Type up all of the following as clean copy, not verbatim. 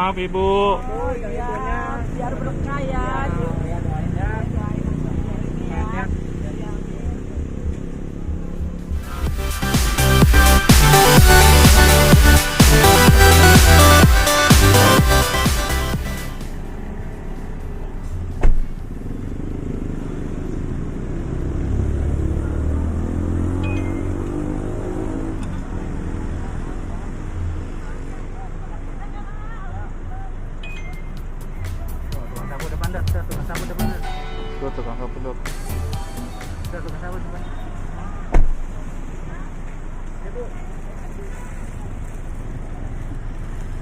maaf Ibu. Oh iya, biar berkah ya. Ya doain ya. Ya. Tukang sapu depan dah, tukang sapu depan dah. Tuh tukang sapu tuh. Tukang sapu depan.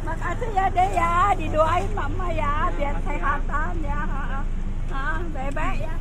Makasih ya deh ya, didoain mama ya, biar sehatan ya. Bebek ya.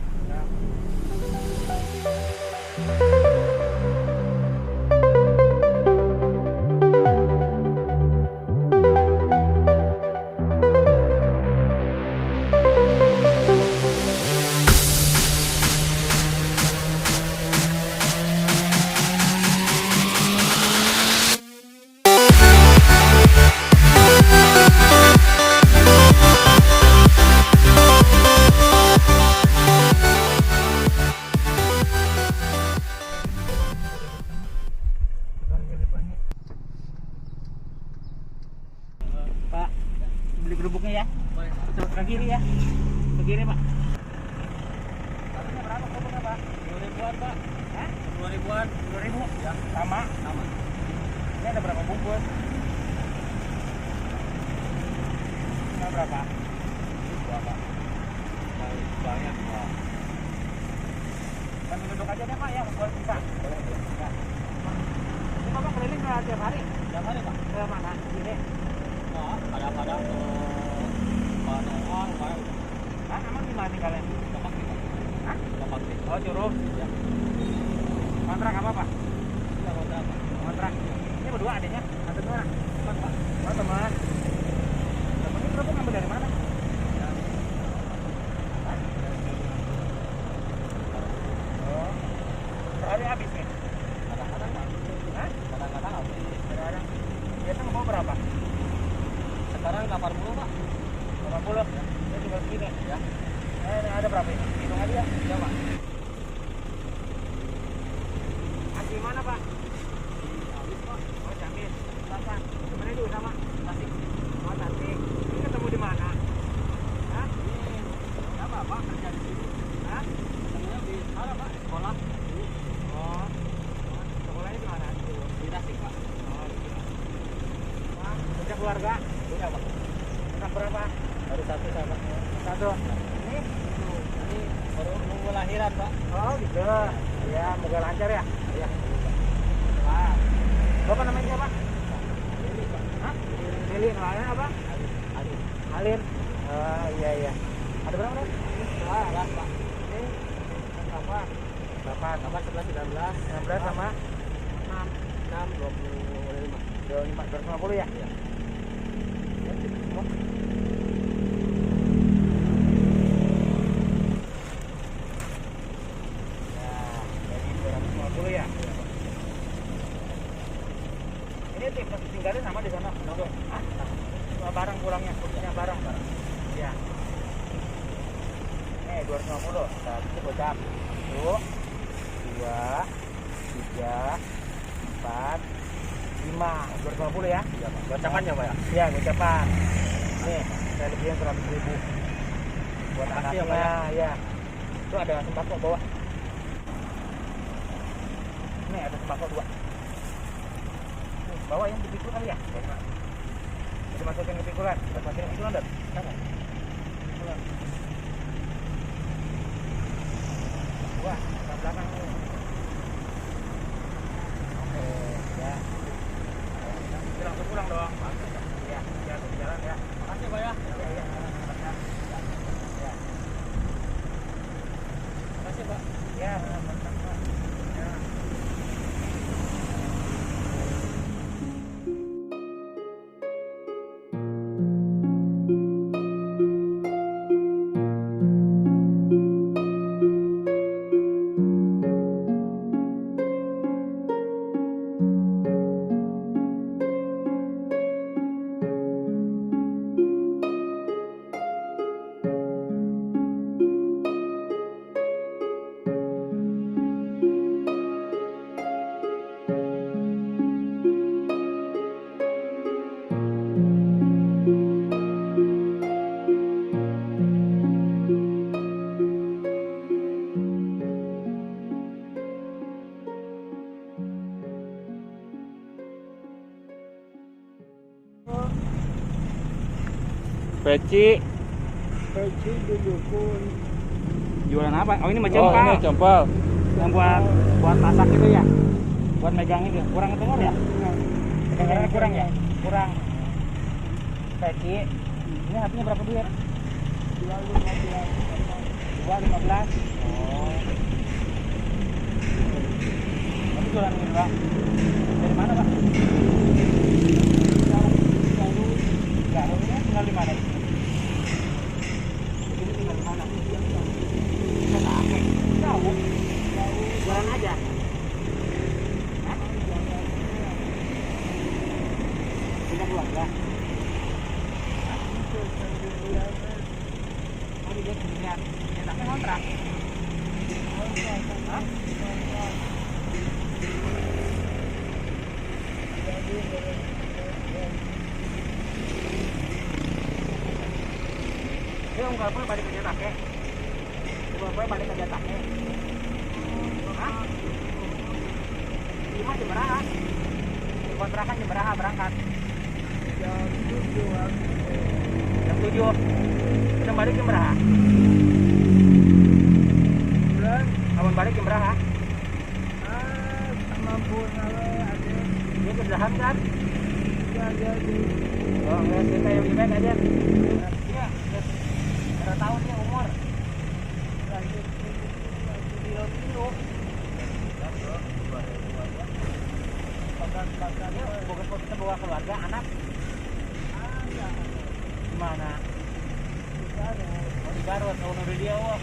Pak, beli kerupuknya ya. Ke kiri ya. Ke kiri, Pak. Harusnya berapa kerupuknya, Pak? 2000-an, Pak. Hah? 2000-an. 2000? Ya, sama. Sama. Ini ada berapa bungkus? Ini berapa? Dua, Pak. Banyak, Pak. Kan duduk aja deh, Pak, ya. Buat kita. Boleh, boleh. Ya. Ini Bapak keliling ke tiap hari? Tiap hari, Pak. Ke mana? Sini. Kadang-kadang ke Panoang, Pak. Hah? Emang di mana tinggalnya? Lepak nih, Pak. Hah? Lepak nih. Oh, Curug. Ya. Kontrak apa, Pak? Ya, kontrak, Pak. Kontrak. Ini berdua adanya? Ada dua? Teman, Pak. Oh, teman. Teman ini kerupuk ngambil dari mana? Oh. Sehari habis nih? Kadang-kadang, Pak. Hah? Kadang-kadang habis. Kadang-kadang. Biasa mau berapa? Sekarang 80, Pak. 80? Ya. Saya juga segini. Ya. Ada berapa ini? Hitung aja ya. Ya, Pak. Asli mana, Pak? Habis, Pak. Oh, Jamil. Berapa? Sebenarnya juga sama. Tasik. Oh, Tasik. Ini ketemu di mana? Hah? Ini apa, Pak? Kerja di sini. Hah? Ketemunya di mana, Pak? Di sekolah. Oh. Sekolahnya di mana? Di Tasik, Pak. Oh, di sini. Wah, punya keluarga? Punya, Pak. Anak berapa? Baru satu sama. Satu. Ini baru nunggu lahiran, Pak. Oh gitu. Ya, moga lancar ya. Iya. Wah. Bapak namanya siapa? Lili, Pak. Hah? Lili, namanya apa? Alin. Alin. Oh iya iya. Ada berapa nih? Wah, lah, Pak. Ini berapa? 8, 11, 19. 19 sama 6, 25. 250 ya? Iya. Ya, ini tinggalnya sama di sana. Barang pulangnya, punya barang. Ya. Nih 250. Satu gocap. 1, 2, 3, 4, 5. 250 ya? Iya, Pak. Gocapannya, Pak ya? Iya, gocapan. Nih, saya lebihin 100.000. Buat anaknya, ya. Itu ada sembako bawah. Nih ada sembako 2. Nih, bawa yang dipikul kali ya? Jadi masukin ke pikulan. Masukin ke pikulan dan sana. Pikulan. Wah, ke belakang nih. Oke, ya. Kita langsung pulang dong. Iya, ya, jalan ya. Makasih, Pak ya. Iya, iya. Ya. Makasih, Pak. Ya, sama-sama. Ya. Peci. Peci didukun. Jualan apa? Oh ini mah Oh, jempal. ini jempal. Yang buat masak itu ya. Buat megang itu. Kurang kedengar ya? Kedengarannya kurang ya? Kurang. Peci. Ini harganya berapa duit? 2.15. Oh. Tapi jualan ini Pak. Dari mana Pak? Garut ya, tinggal di mana? Ini tinggal di mana? Kita tahu. Jalan aja. Hah? Punya keluarga. Oh dia sendirian. Dia tak kontrak. Hah? Dia enggak boleh balik kerja take. Enggak boleh balik kerja take. Hah? Lima jam berapa? Kontrakan jam berapa berangkat? Jam 7. Kita balik jam berapa? Kawan balik jam berapa? Ini kerjaan kan? Oh, enggak cerita yang lebih baik aja. Iya, berapa tahun dia umur? Bukan kita bawa keluarga, anak? Gimana? Di Garut, tahun udah dia, wah.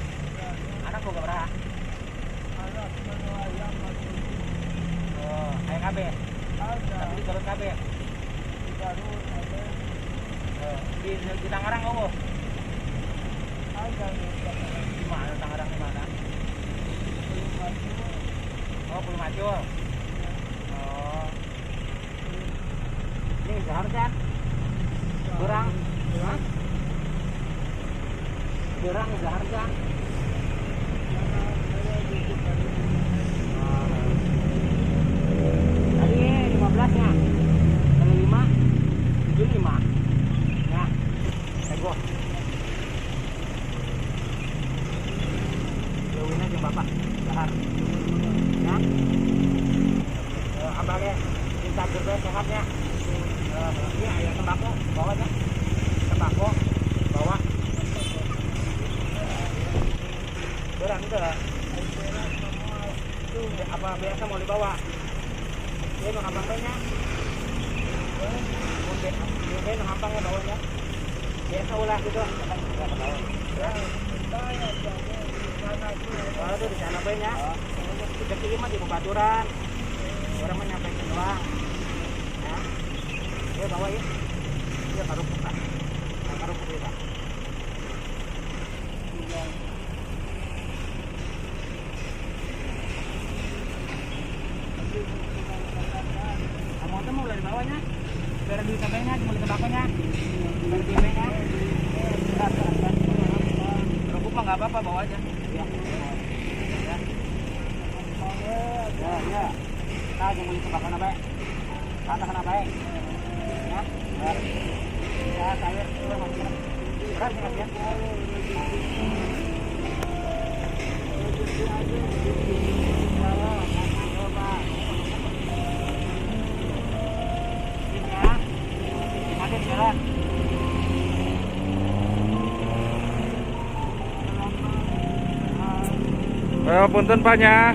Anak boga berapa? Oh, kayak KB? Tapi di Garut KB? Di Tangerang oh. Di mana Tangerang di mana? Oh, Pulimacul. Oh. Ini seharusnya kurang. Hah? Kurang seharusnya. Tadi 15 nya. Kali 5 75. Nah, ego. Jauhin aja Bapak. Dahar. Ya. Abangnya minta berdoa sehatnya. Ini ayam tembakau bawa aja. Tembakau bawa. Kurang itu. Apa biasa mau dibawa? Dia mau ngambang banyak. Dia mau ngambangnya bawanya. Biasa ulah gitu. Kalau tuh di sana banyak. Kita kirim mah di Bebaturan. Orang menyampaikan doang. Ya. Dia bawa ya. Dia karupuk kan. Karupuk kita. Kamu tuh mau dari bawahnya? Biar duit tabenya, cuma tembakonya. Biar tabenya. Kerupuk mah nggak apa-apa, bawa aja. Ya. Ya. Nah, jangan beli tembakau apa? Kata kenapa? Ya. Ya, saya berat sih ya. Punten Pak nya.